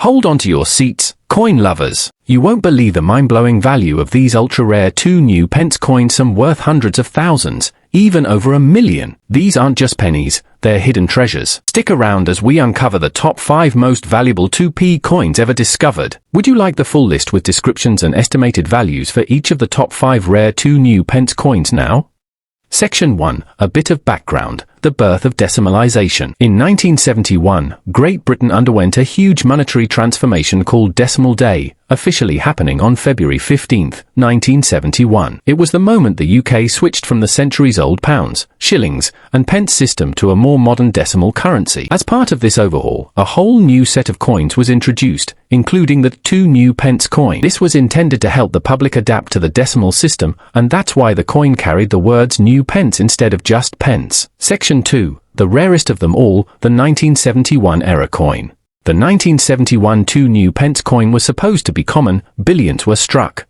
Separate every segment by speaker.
Speaker 1: Hold on to your seats, coin lovers. You won't believe the mind-blowing value of these ultra-rare 2 new pence coins, some worth hundreds of thousands, even over $1 million. These aren't just pennies, they're hidden treasures. Stick around as we uncover the top 5 most valuable 2p coins ever discovered. Would you like the full list with descriptions and estimated values for each of the top 5 rare 2 new pence coins now? Section 1. A bit of background. The birth of decimalization. In 1971, Great Britain underwent a huge monetary transformation called Decimal Day, officially happening on February 15, 1971. It was the moment the UK switched from the centuries-old pounds, shillings, and pence system to a more modern decimal currency. As part of this overhaul, a whole new set of coins was introduced, including the 2 new pence coin. This was intended to help the public adapt to the decimal system, and that's why the coin carried the words new pence instead of just pence. Section 2. The rarest of them all, the 1971 era coin. The 1971 2 new pence coin was supposed to be common, billions were struck.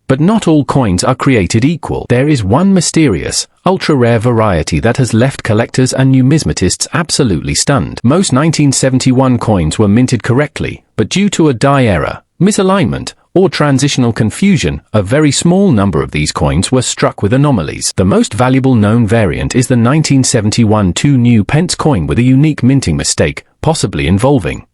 Speaker 1: But not all coins are created equal. There is one mysterious, ultra-rare variety that has left collectors and numismatists absolutely stunned. Most 1971 coins were minted correctly, but due to a die error, misalignment, or transitional confusion, a very small number of these coins were struck with anomalies. The most valuable known variant is the 1971 2 new pence coin with a unique minting mistake, possibly involving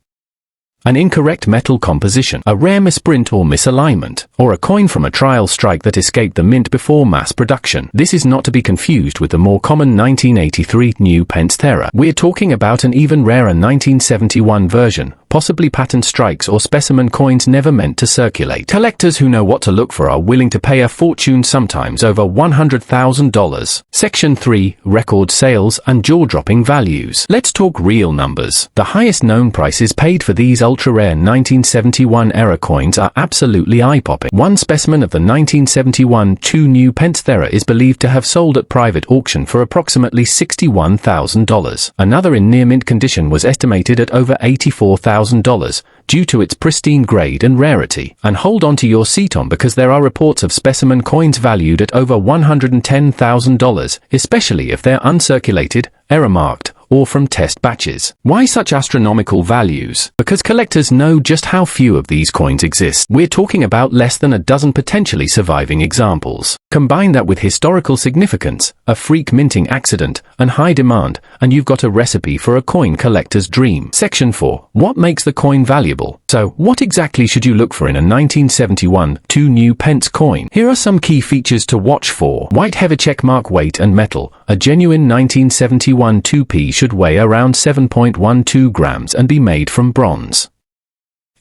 Speaker 1: an incorrect metal composition, a rare misprint or misalignment, or a coin from a trial strike that escaped the mint before mass production. This is not to be confused with the more common 1983 new pence Terra. We're talking about an even rarer 1971 version, possibly patent strikes or specimen coins never meant to circulate. Collectors who know what to look for are willing to pay a fortune, sometimes over $100,000. Section 3. Record sales and jaw-dropping values. Let's talk real numbers. The highest known prices paid for these ultra-rare 1971 era coins are absolutely eye-popping. One specimen of the 1971 2 new pence Terra is believed to have sold at private auction for approximately $61,000. Another in near-mint condition was estimated at over $84,000 due to its pristine grade and rarity. And hold on to your seat on, because there are reports of specimen coins valued at over $110,000, especially if they're uncirculated, error-marked, or from test batches. Why such astronomical values? Because collectors know just how few of these coins exist. We're talking about less than a dozen potentially surviving examples. Combine that with historical significance, a freak minting accident, and high demand, and you've got a recipe for a coin collector's dream. Section 4. What makes the coin valuable? So, what exactly should you look for in a 1971 2 new pence coin? Here are some key features to watch for. White heavy checkmark, weight and metal. A genuine 1971 2p should weigh around 7.12 grams and be made from bronze.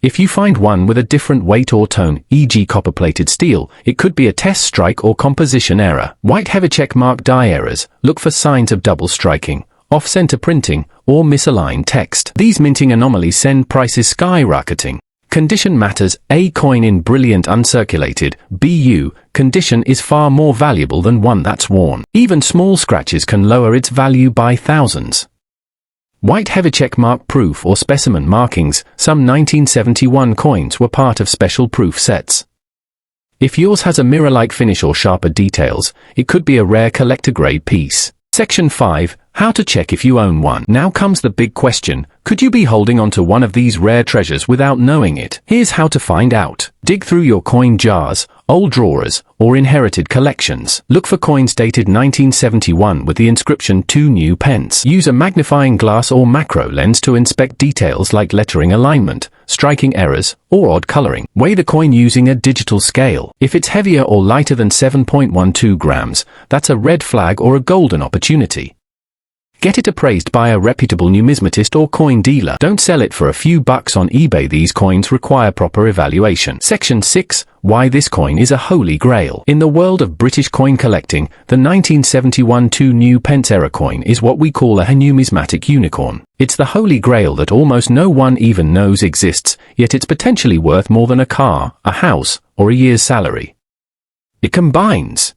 Speaker 1: If you find one with a different weight or tone, e.g. copper-plated steel, it could be a test strike or composition error. White heavy checkmark die errors. Look for signs of double striking, off-center printing, or misaligned text. These minting anomalies send prices skyrocketing. Condition matters. A coin in brilliant uncirculated BU condition is far more valuable than one that's worn. Even small scratches can lower its value by thousands. White heavy checkmark proof or specimen markings. Some 1971 coins were part of special proof sets. If yours has a mirror-like finish or sharper details, it could be a rare collector-grade piece. Section 5. How to check if you own one. Now comes the big question. Could you be holding on to one of these rare treasures without knowing it? Here's how to find out. Dig through your coin jars, old drawers, or inherited collections. Look for coins dated 1971 with the inscription 2 new pence. Use a magnifying glass or macro lens to inspect details like lettering alignment, striking errors, or odd coloring. Weigh the coin using a digital scale. If it's heavier or lighter than 7.12 grams, that's a red flag or a golden opportunity. Get it appraised by a reputable numismatist or coin dealer. Don't sell it for a few bucks on eBay. These coins require proper evaluation. Section 6. Why this coin is a holy grail. In the world of British coin collecting, the 1971 2 new pence era coin is what we call a numismatic unicorn. It's the holy grail that almost no one even knows exists, yet it's potentially worth more than a car, a house, or a year's salary. It combines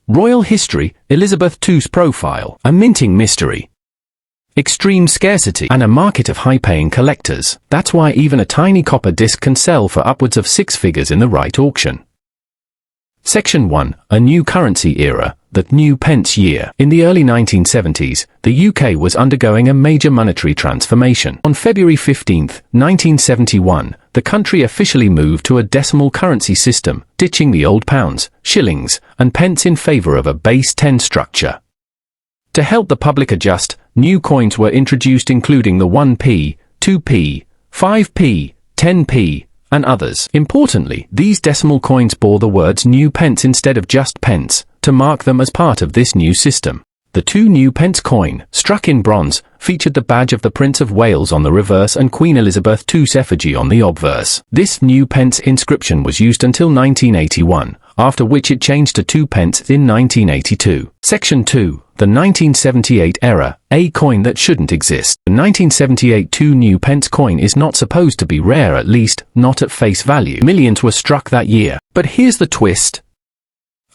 Speaker 1: royal history, Elizabeth II's profile, a minting mystery, extreme scarcity, and a market of high-paying collectors. That's why even a tiny copper disc can sell for upwards of 6 figures in the right auction. Section 1. A new currency era. the new pence year. In the early 1970s, the UK was undergoing a major monetary transformation. On February 15, 1971, the country officially moved to a decimal currency system, ditching the old pounds, shillings, and pence in favour of a base 10 structure. To help the public adjust, new coins were introduced including the 1p, 2p, 5p, 10p, and others. Importantly, these decimal coins bore the words new pence instead of just pence, to mark them as part of this new system. The two new pence coin, struck in bronze, featured the badge of the Prince of Wales on the reverse and Queen Elizabeth II's effigy on the obverse. This new pence inscription was used until 1981, after which it changed to 2 pence in 1982. Section 2. The 1978 era, a coin that shouldn't exist. The 1978 2 new pence coin is not supposed to be rare, at least, not at face value. Millions were struck that year. But here's the twist.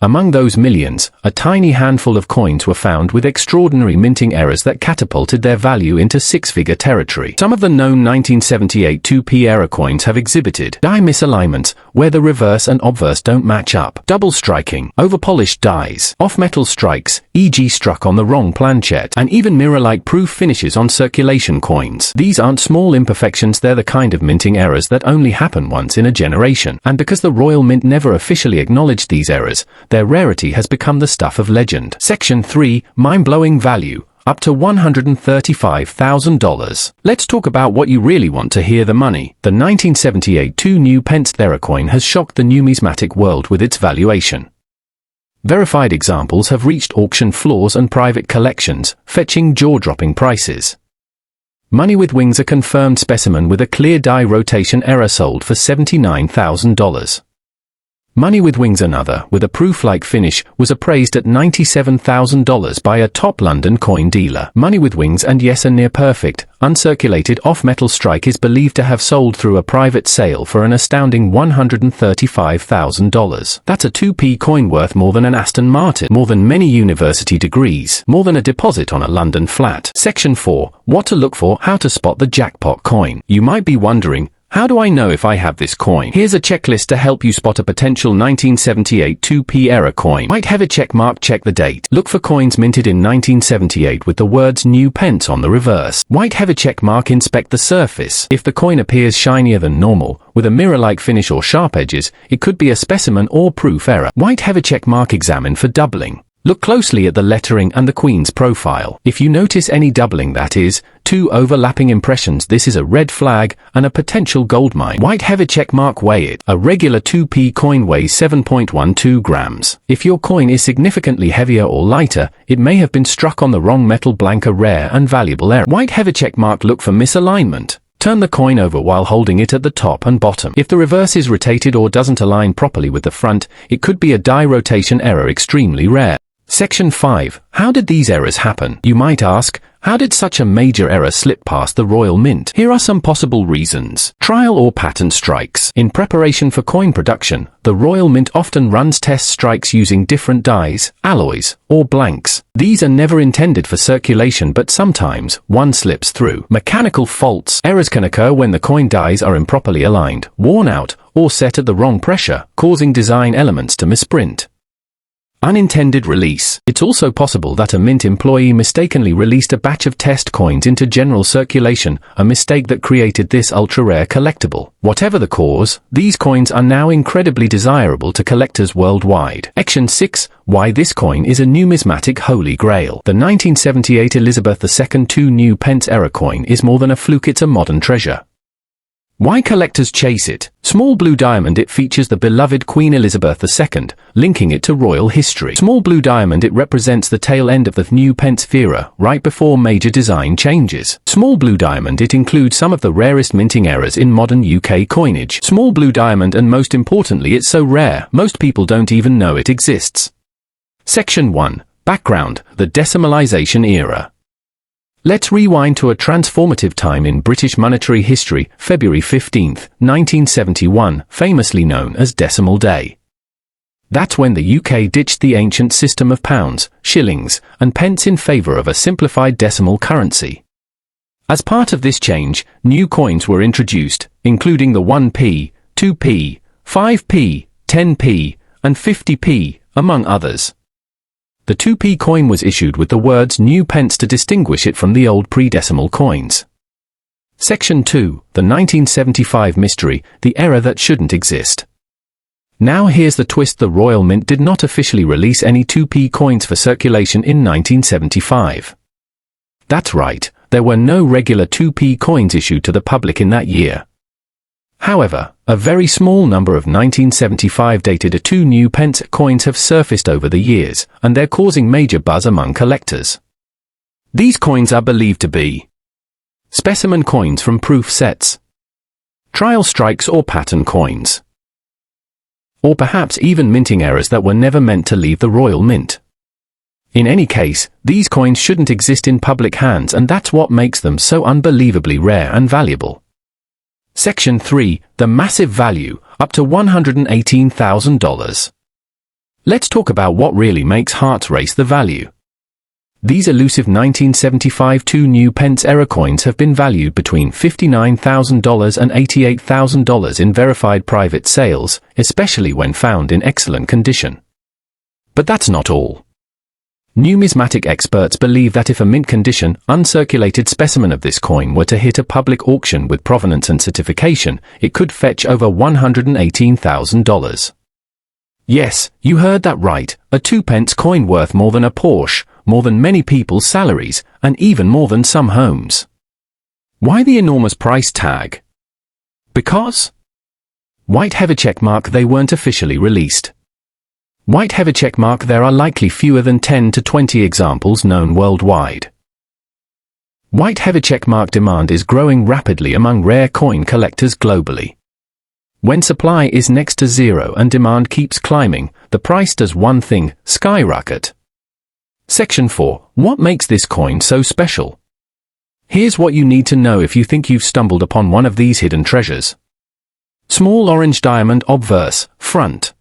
Speaker 1: Among those millions, a tiny handful of coins were found with extraordinary minting errors that catapulted their value into six-figure territory. Some of the known 1978 2p era coins have exhibited die misalignments, where the reverse and obverse don't match up, double striking, overpolished dies, off-metal strikes, e.g. struck on the wrong planchet, and even mirror-like proof finishes on circulation coins. These aren't small imperfections, they're the kind of minting errors that only happen once in a generation. And because the Royal Mint never officially acknowledged these errors, their rarity has become the stuff of legend. Section 3. Mind-blowing value, up to $135,000. Let's talk about what you really want to hear: the money. The 1978 2 new pence coin has shocked the numismatic world with its valuation. Verified examples have reached auction floors and private collections, fetching jaw-dropping prices. Money with Wings, a confirmed specimen with a clear die rotation error, sold for $79,000. Money with Wings, another, with a proof-like finish, was appraised at $97,000 by a top London coin dealer. Money with Wings and yes, a near-perfect, uncirculated off-metal strike is believed to have sold through a private sale for an astounding $135,000. That's a 2p coin worth more than an Aston Martin, more than many university degrees, more than a deposit on a London flat. Section 4. What to look for, how to spot the jackpot coin. You might be wondering, how do I know if I have this coin? Here's a checklist to help you spot a potential 1978 2p era coin. Might have a check mark, check the date. Look for coins minted in 1978 with the words new pence on the reverse. Might have a check mark, inspect the surface. If the coin appears shinier than normal, with a mirror-like finish or sharp edges, it could be a specimen or proof error. Might have a check mark, examine for doubling. Look closely at the lettering and the Queen's profile. If you notice any doubling, that is, two overlapping impressions, this is a red flag and a potential goldmine. White heavy check mark, weigh it. A regular 2p coin weighs 7.12 grams. If your coin is significantly heavier or lighter, it may have been struck on the wrong metal, blank, a rare and valuable error. White heavy check mark, look for misalignment. Turn the coin over while holding it at the top and bottom. If the reverse is rotated or doesn't align properly with the front, it could be a die rotation error, extremely rare. Section 5. How did these errors happen? You might ask, how did such a major error slip past the Royal Mint? Here are some possible reasons. Trial or patent strikes. In preparation for coin production, the Royal Mint often runs test strikes using different dies, alloys, or blanks. These are never intended for circulation, but sometimes one slips through. Mechanical faults. Errors can occur when the coin dies are improperly aligned, worn out, or set at the wrong pressure, causing design elements to misprint. Unintended release. It's also possible that a mint employee mistakenly released a batch of test coins into general circulation, a mistake that created this ultra-rare collectible. Whatever the cause, these coins are now incredibly desirable to collectors worldwide. Section 6. Why this coin is a numismatic holy grail. The 1978 Elizabeth II 2 new pence era coin is more than a fluke, it's a modern treasure. Why collectors chase it? Small blue diamond, it features the beloved Queen Elizabeth II, linking it to royal history. Small blue diamond, it represents the tail end of the new pence era, right before major design changes. Small blue diamond, it includes some of the rarest minting errors in modern UK coinage. Small blue diamond, and most importantly, it's so rare, most people don't even know it exists. Section 1. Background, the decimalization era. Let's rewind to a transformative time in British monetary history, February 15, 1971, famously known as Decimal Day. That's when the UK ditched the ancient system of pounds, shillings, and pence in favour of a simplified decimal currency. As part of this change, new coins were introduced, including the 1p, 2p, 5p, 10p, and 50p, among others. The 2p coin was issued with the words new pence to distinguish it from the old pre-decimal coins. Section 2, the 1975 mystery, the error that shouldn't exist. Now here's the twist: the Royal Mint did not officially release any 2p coins for circulation in 1975. That's right, there were no regular 2p coins issued to the public in that year. However, a very small number of 1975 dated 2 new pence coins have surfaced over the years, and they're causing major buzz among collectors. These coins are believed to be specimen coins from proof sets, trial strikes or pattern coins, or perhaps even minting errors that were never meant to leave the Royal Mint. In any case, these coins shouldn't exist in public hands, and that's what makes them so unbelievably rare and valuable. Section 3, the massive value, up to $118,000. Let's talk about what really makes hearts race: the value. These elusive 1975 2 new pence error coins have been valued between $59,000 and $88,000 in verified private sales, especially when found in excellent condition. But that's not all. Numismatic experts believe that if a mint condition, uncirculated specimen of this coin were to hit a public auction with provenance and certification, it could fetch over $118,000. Yes, you heard that right, a 2 pence coin worth more than a Porsche, more than many people's salaries, and even more than some homes. Why the enormous price tag? Because white heavy checkmark, they weren't officially released. White heavy checkmark, there are likely fewer than 10 to 20 examples known worldwide. White heavy checkmark demand is growing rapidly among rare coin collectors globally. When supply is next to zero and demand keeps climbing, the price does one thing: skyrocket. Section 4. What makes this coin so special? Here's what you need to know if you think you've stumbled upon one of these hidden treasures. Small orange diamond obverse, front.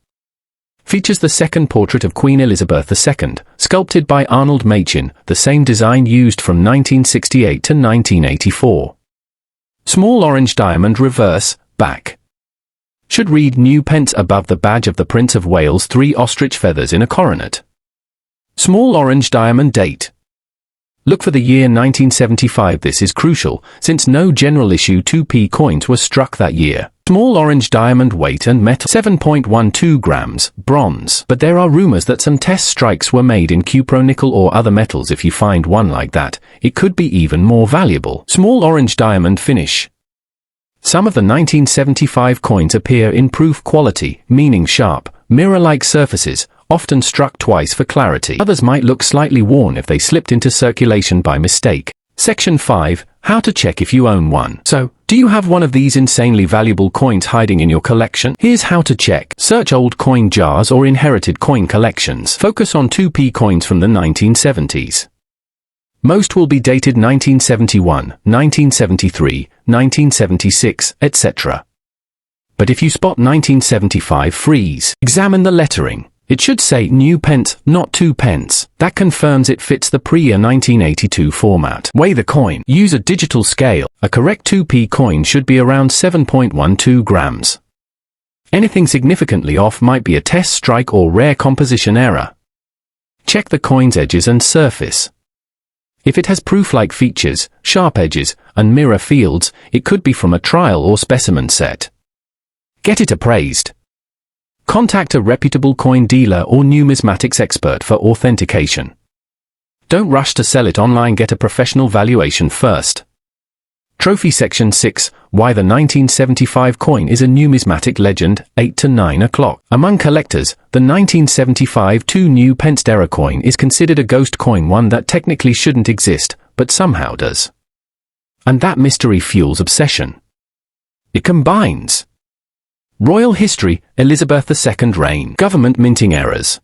Speaker 1: Features the second portrait of Queen Elizabeth II, sculpted by Arnold Machin, the same design used from 1968 to 1984. Small orange diamond reverse, back. Should read new pence above the badge of the Prince of Wales, 3 ostrich feathers in a coronet. Small orange diamond date. Look for the year 1975. This is crucial, since no general issue 2p coins were struck that year. Small orange diamond weight and metal 7.12 grams, bronze. But there are rumors that some test strikes were made in cupro-nickel or other metals. If you find one like that, it could be even more valuable. Small orange diamond finish. Some of the 1975 coins appear in proof quality, meaning sharp, mirror-like surfaces, often struck twice for clarity. Others might look slightly worn if they slipped into circulation by mistake. Section 5. How to check if you own one. So, do you have one of these insanely valuable coins hiding in your collection? Here's how to check. Search old coin jars or inherited coin collections. Focus on 2p coins from the 1970s. Most will be dated 1971, 1973, 1976, etc. But if you spot 1975, freeze. Examine the lettering. It should say new pence, not 2 pence. That confirms it fits the pre-year 1982 format. Weigh the coin. Use a digital scale. A correct 2p coin should be around 7.12 grams. Anything significantly off might be a test strike or rare composition error. Check the coin's edges and surface. If it has proof-like features, sharp edges, and mirror fields, it could be from a trial or specimen set. Get it appraised. Contact a reputable coin dealer or numismatics expert for authentication. Don't rush to sell it online. Get a professional valuation first. Trophy. Section 6. Why the 1975 coin is a numismatic legend, 8 to 9 o'clock. Among collectors, the 1975 2 new pence error coin is considered a ghost coin, one that technically shouldn't exist, but somehow does. And that mystery fuels obsession. It combines royal history, Elizabeth II reign, government minting errors,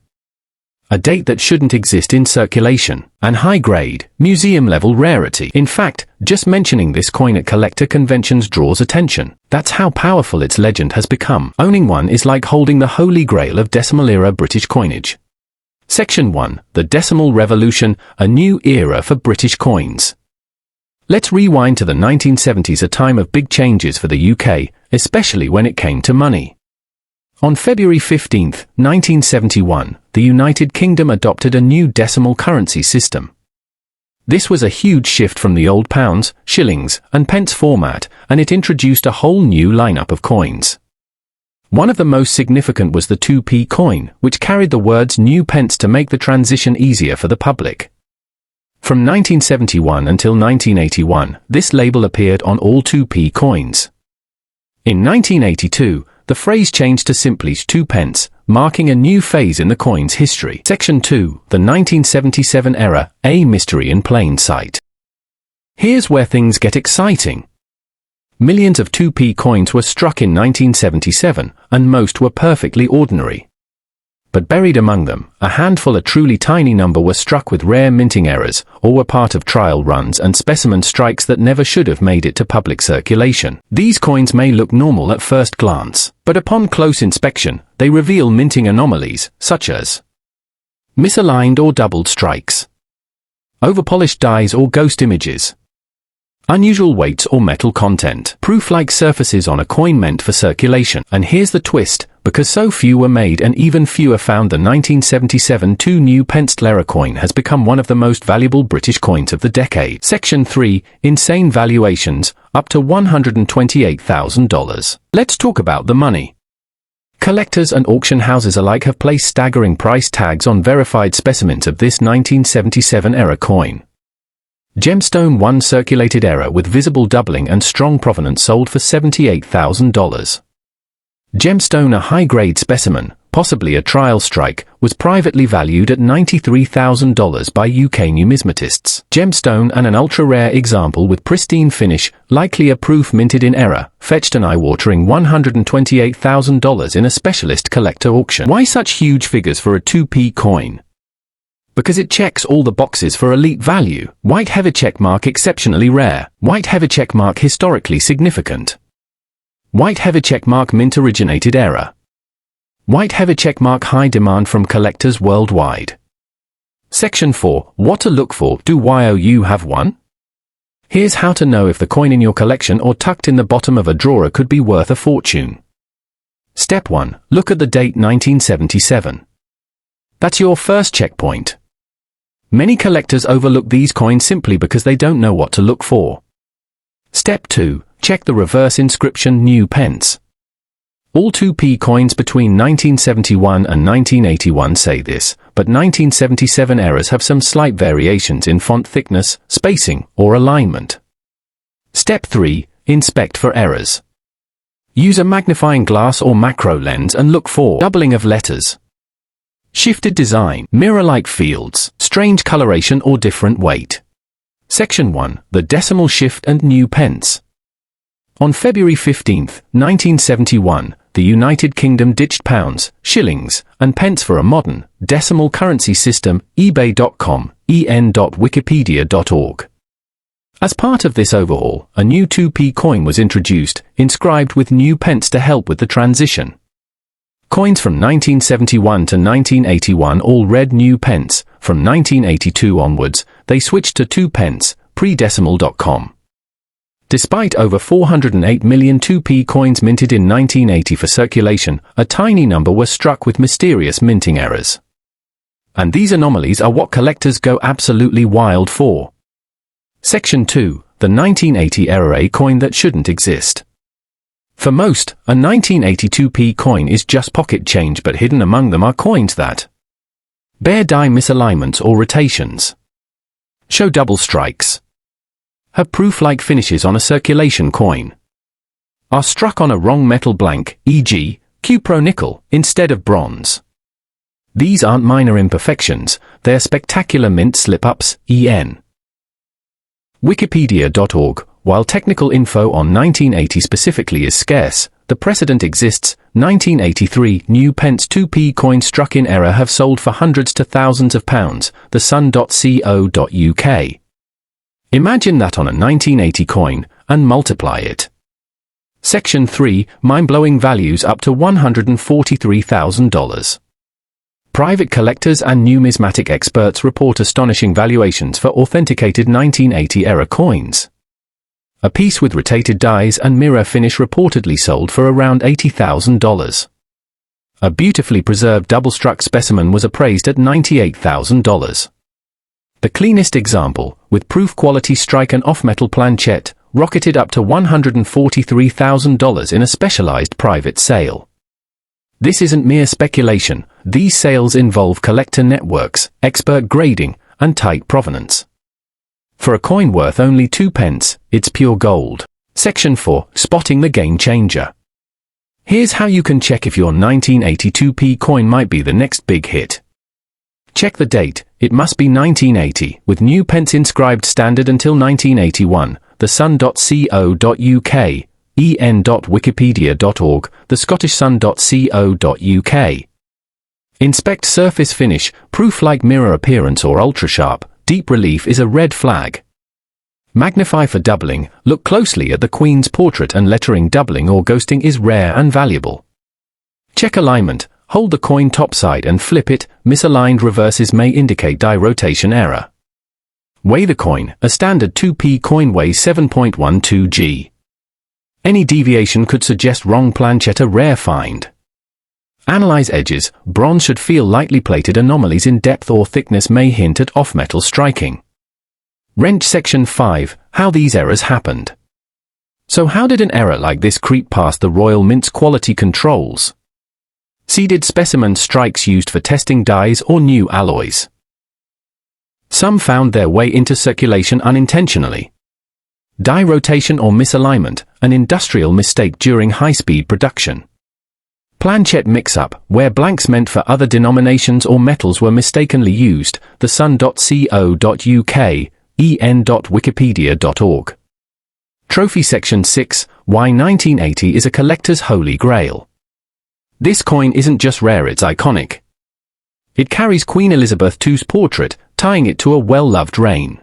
Speaker 1: a date that shouldn't exist in circulation, and high-grade, museum-level rarity. In fact, just mentioning this coin at collector conventions draws attention. That's how powerful its legend has become. Owning one is like holding the holy grail of decimal-era British coinage. Section 1. The Decimal Revolution, a new era for British coins. Let's rewind to the 1970s, a time of big changes for the UK, especially when it came to money. On February 15, 1971, the United Kingdom adopted a new decimal currency system. This was a huge shift from the old pounds, shillings, and pence format, and it introduced a whole new lineup of coins. One of the most significant was the 2p coin, which carried the words new pence to make the transition easier for the public. From 1971 until 1981, this label appeared on all 2p coins. In 1982, the phrase changed to simply 2 pence, marking a new phase in the coin's history. Section 2, the 1977 era, a mystery in plain sight. Here's where things get exciting. Millions of 2p coins were struck in 1977, and most were perfectly ordinary. But buried among them, a handful a truly tiny number were struck with rare minting errors, or were part of trial runs and specimen strikes that never should have made it to public circulation. These coins may look normal at first glance, but upon close inspection, they reveal minting anomalies, such as misaligned or doubled strikes, overpolished dies or ghost images, unusual weights or metal content, proof-like surfaces on a coin meant for circulation. And here's the twist. Because so few were made and even fewer found, the 1977 2 new pence lira coin has become one of the most valuable British coins of the decade. Section 3, insane valuations, up to $128,000. Let's talk about the money. Collectors and auction houses alike have placed staggering price tags on verified specimens of this 1977 era coin. Gemstone 1 circulated era with visible doubling and strong provenance sold for $78,000. Gemstone, a high-grade specimen, possibly a trial strike, was privately valued at $93,000 by UK numismatists. Gemstone, and an ultra-rare example with pristine finish, likely a proof minted in error, fetched an eye-watering $128,000 in a specialist collector auction. Why such huge figures for a 2p coin? Because it checks all the boxes for elite value. White heavy checkmark exceptionally rare. White heavy checkmark historically significant. White heavy checkmark mint originated error. White heavy checkmark high demand from collectors worldwide. Section 4, what to look for. Do you have one? Here's how to know if the coin in your collection or tucked in the bottom of a drawer could be worth a fortune. Step 1, look at the date 1977. That's your first checkpoint. Many collectors overlook these coins simply because they don't know what to look for. Step 2, check the reverse inscription new pence. All 2p coins between 1971 and 1981 say this, but 1977 errors have some slight variations in font thickness, spacing, or alignment. Step 3, inspect for errors. Use a magnifying glass or macro lens and look for doubling of letters, shifted design, mirror-like fields, strange coloration or different weight. Section 1, the decimal shift and new pence. On February 15, 1971, the United Kingdom ditched pounds, shillings, and pence for a modern, decimal currency system, ebay.com, en.wikipedia.org. As part of this overhaul, a new 2p coin was introduced, inscribed with new pence to help with the transition. Coins from 1971 to 1981 all read new pence. From 1982 onwards, they switched to 2 pence, predecimal.com. Despite over 408 million 2p coins minted in 1980 for circulation, a tiny number were struck with mysterious minting errors. And these anomalies are what collectors go absolutely wild for. Section 2, the 1980 era coin that shouldn't exist. For most, a 1982p coin is just pocket change, but hidden among them are coins that bear die misalignments or rotations, show double strikes, have proof-like finishes on a circulation coin, are struck on a wrong metal blank, e.g., Cupro nickel, instead of bronze. These aren't minor imperfections, they're spectacular mint slip-ups, en. Wikipedia.org. While technical info on 1980 specifically is scarce, the precedent exists. 1983 new pence 2p coins struck in error have sold for hundreds to thousands of pounds. thesun.co.uk. Imagine that on a 1980 coin, and multiply it. Section 3, mind-blowing values up to $143,000. Private collectors and numismatic experts report astonishing valuations for authenticated 1980-era coins. A piece with rotated dies and mirror finish reportedly sold for around $80,000. A beautifully preserved double-struck specimen was appraised at $98,000. The cleanest example, with proof-quality strike and off-metal planchette, rocketed up to $143,000 in a specialized private sale. This isn't mere speculation. These sales involve collector networks, expert grading, and tight provenance. For a coin worth only 2 pence, it's pure gold. Section 4. Spotting the game changer. Here's how you can check if your 1982p coin might be the next big hit. Check the date. It must be 1980, with new pence inscribed standard until 1981. The sun.co.uk, en.wikipedia.org, the scottishsun.co.uk. Inspect surface finish. Proof like mirror appearance or ultra-sharp, deep relief is a red flag. Magnify for doubling. Look closely at the Queen's portrait, and lettering doubling or ghosting is rare and valuable. Check alignment. Hold the coin topside and flip it. Misaligned reverses may indicate die rotation error. Weigh the coin. A standard 2p coin weighs 7.12 g. Any deviation could suggest wrong planchette, a rare find. Analyze edges. Bronze should feel lightly plated. Anomalies in depth or thickness may hint at off-metal striking. Wrench. Section 5. How these errors happened. So how did an error like this creep past the Royal Mint's quality controls? Seeded specimen strikes used for testing dyes or new alloys. Some found their way into circulation unintentionally. Die rotation or misalignment, an industrial mistake during high-speed production. Planchette mix-up, where blanks meant for other denominations or metals were mistakenly used. The sun.co.uk, en.wikipedia.org. Trophy. Section 6. Why 1980 is a collector's holy grail. This coin isn't just rare, it's iconic. It carries Queen Elizabeth II's portrait, tying it to a well-loved reign.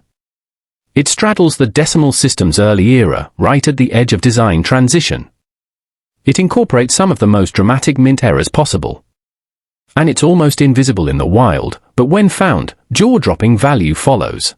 Speaker 1: It straddles the decimal system's early era, right at the edge of design transition. It incorporates some of the most dramatic mint errors possible. And it's almost invisible in the wild, but when found, jaw-dropping value follows.